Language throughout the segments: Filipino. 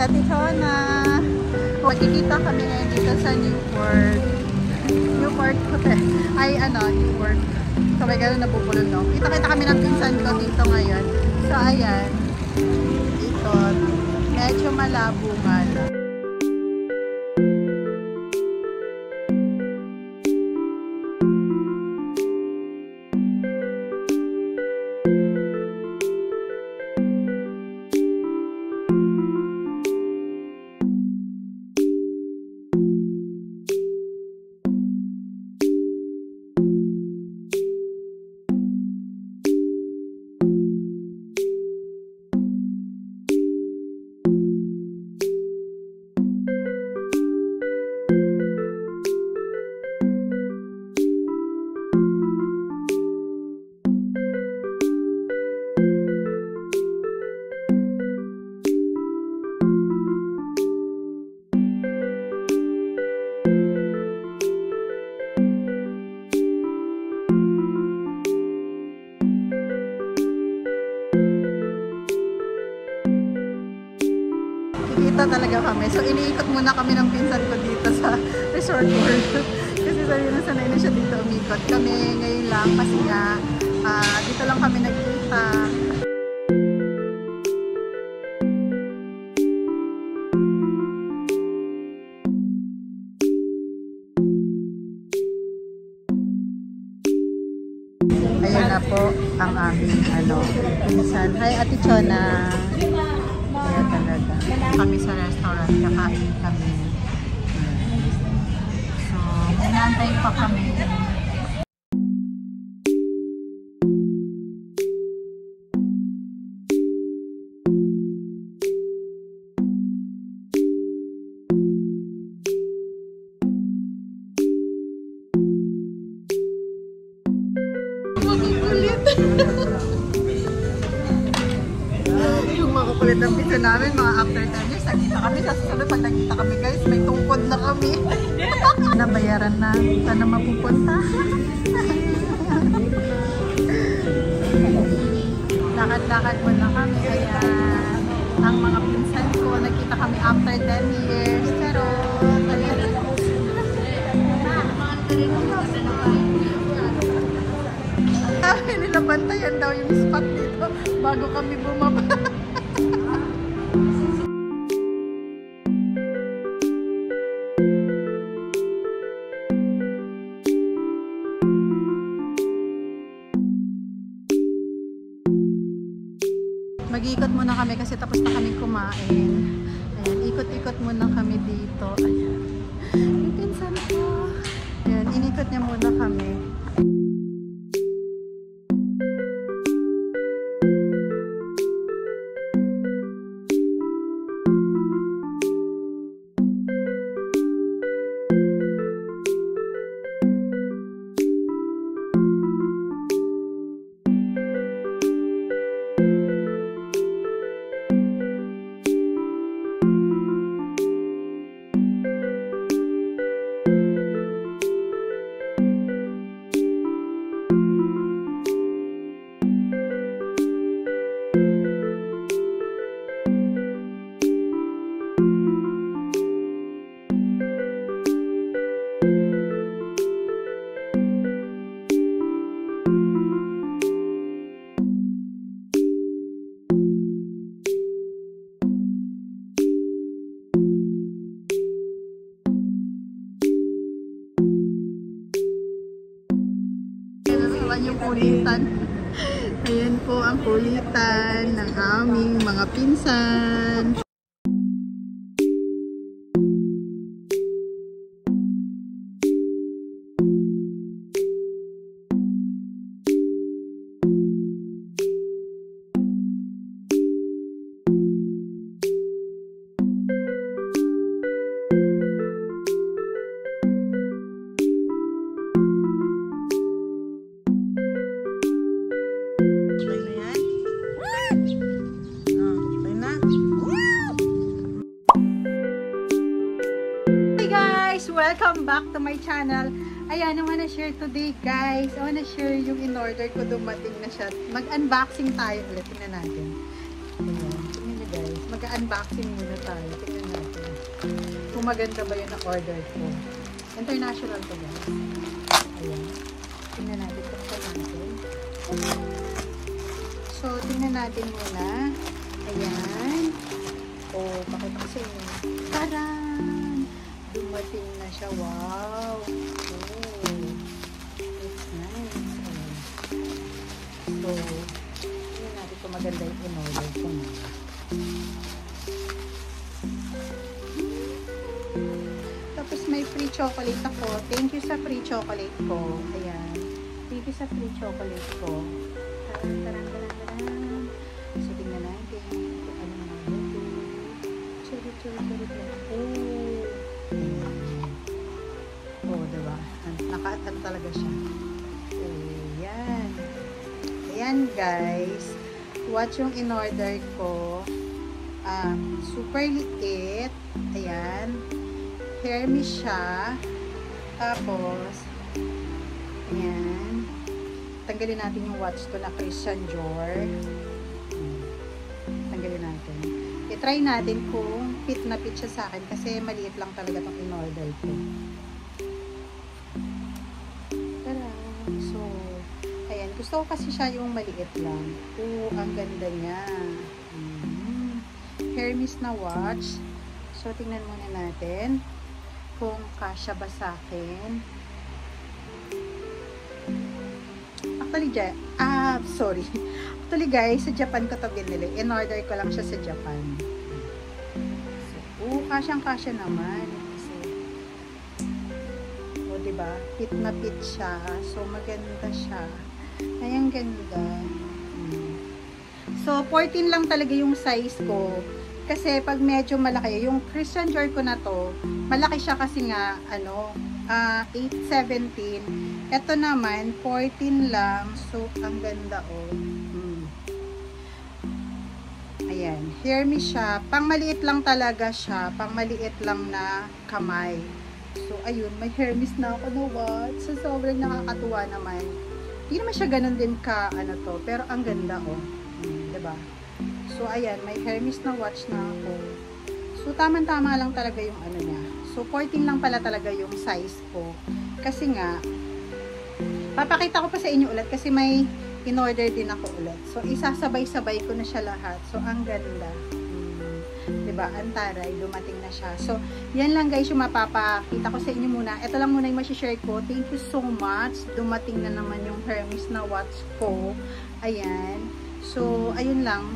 Ate Chona. Magkikita kami ngayon dito sa Newport. Newport Hotel. Ay, Newport. So, may gano'n napupulong, no? Kita-kita kami ng pinsan ko dito ngayon. So, ayan. Ito. Medyo malabo nga lang. Kita talaga kami. So, iniikot muna kami ng pinsan ko dito sa Resort World. Kasi sabi na sanay na siya dito umikot. Kami ngayon lang kasi nga dito lang kami nagkita. Ayan na po ang aming pinsan. Hi, Ate Chona. Kaya talaga. Kami sa restaurant, kakain kami. So, inaantay pa kami. Yung makukulit ang pizza namin, mga after 10 years, nagkita kami. Sa susunod, pag nagkita kami guys, may tungkod na kami. Nabayaran na. Saan na mapupunta? Lakad-lakad mo na kami. Kaya ang mga pinsan ko, nagkita kami after 10 years. Pero, nilabantayan daw yung spot dito bago kami bumaba. Mag-iikot muna kami kasi tapos na kami kumain. Ayan, ikot-ikot muna kami dito. Ayan. Yung pinsan ko. Ayan, inikot niya muna kami. Yung kulitan. Ayan po ang kulitan ng aming mga pinsan. Welcome back to my channel. Ayan, I wanna share today guys. I wanna share yung in-order ko, dumating na siya. Mag-unboxing tayo ulit. Tingnan natin. Ayan, tingnan nyo guys. mag-unboxing muna tayo. Tingnan natin. Kung maganda ba yung na-order ko. International to guys. Ayan. Tingnan natin. Tingnan natin. So, tingnan natin muna. Ayan. O, pakita ko sa inyo. Taran! Dumating na siya. Wow! Oh. It's nice. Ayan. So, tingnan natin kung maganda yung in-order ko na. Tapos may free chocolate ako. Thank you sa free chocolate ko. Ayan. Thank you sa free chocolate ko. Tarang. So, tingnan natin kung ano na ito. Cherry. Oh, diba? Naka-atan talaga siya. Ayan. Ayan, guys. Watch yung in-order ko. Super liit. Ayan. Hermes siya. Tapos, ayan. Tanggalin natin yung watch ko na Christian Dior. Tanggalin natin. I-try natin kung fit na fit siya sa akin kasi maliit lang talaga itong in-order ko. Tara! So, ayan. Gusto ko kasi siya yung maliit lang. Oo, ang ganda niya. Hermes na watch. So, tingnan muna natin kung kasya ba sa akin. Actually guys, sa Japan ko to binili. In-order ko lang siya sa Japan. So, kasyang-kasya naman. So, diba? Fit na fit siya. So, maganda siya. Ay, ang ganda. So, 14 lang talaga yung size ko. Kasi, pag medyo malaki, yung Christian Dior ko na to, malaki siya kasi nga, 8.17. Ito naman, 14 lang. So, ang ganda, oh. Ayan. Hermes siya. Pang maliit lang talaga siya. Pang maliit lang na kamay. So, ayun. May Hermes na ako na watch. So, sobrang nakakatuwa naman. Hindi naman siya ganun din ka, to. Pero, ang ganda, oh. Diba? So, ayan. May Hermes na watch na ako. So, tama-tama lang talaga yung niya. So, 14 lang pala talaga yung size ko. Kasi nga, papakita ko pa sa inyo ulit kasi may in-order din ako ulit. So, isasabay-sabay ko na siya lahat. So, ang ganda. Diba? Antaray, dumating na siya. So, yan lang guys yung mapapakita ko sa inyo muna. Ito lang muna yung masishare ko. Thank you so much. Dumating na naman yung Hermes na watch ko. Ayan. So, ayun lang.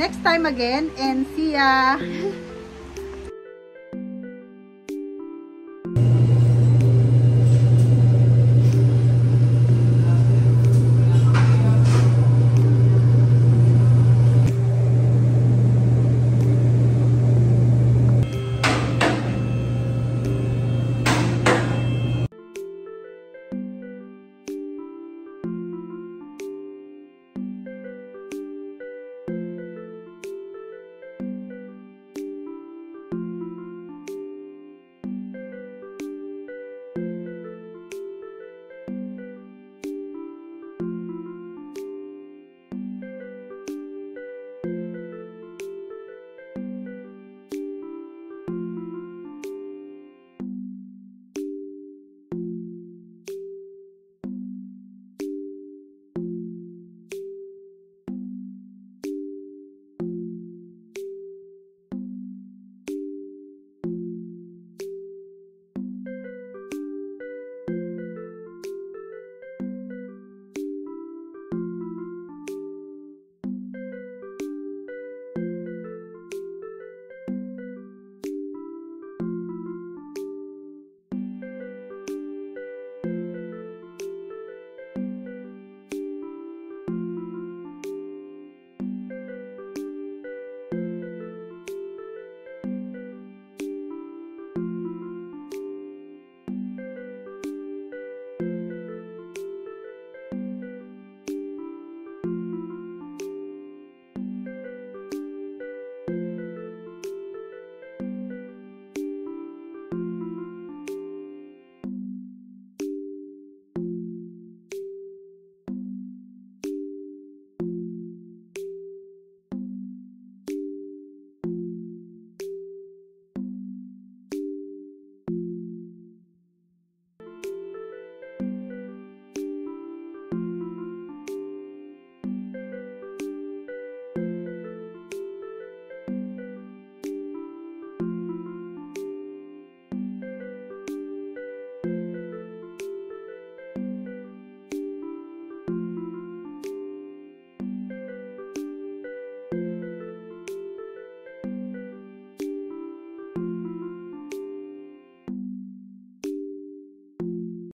Next time again and see ya!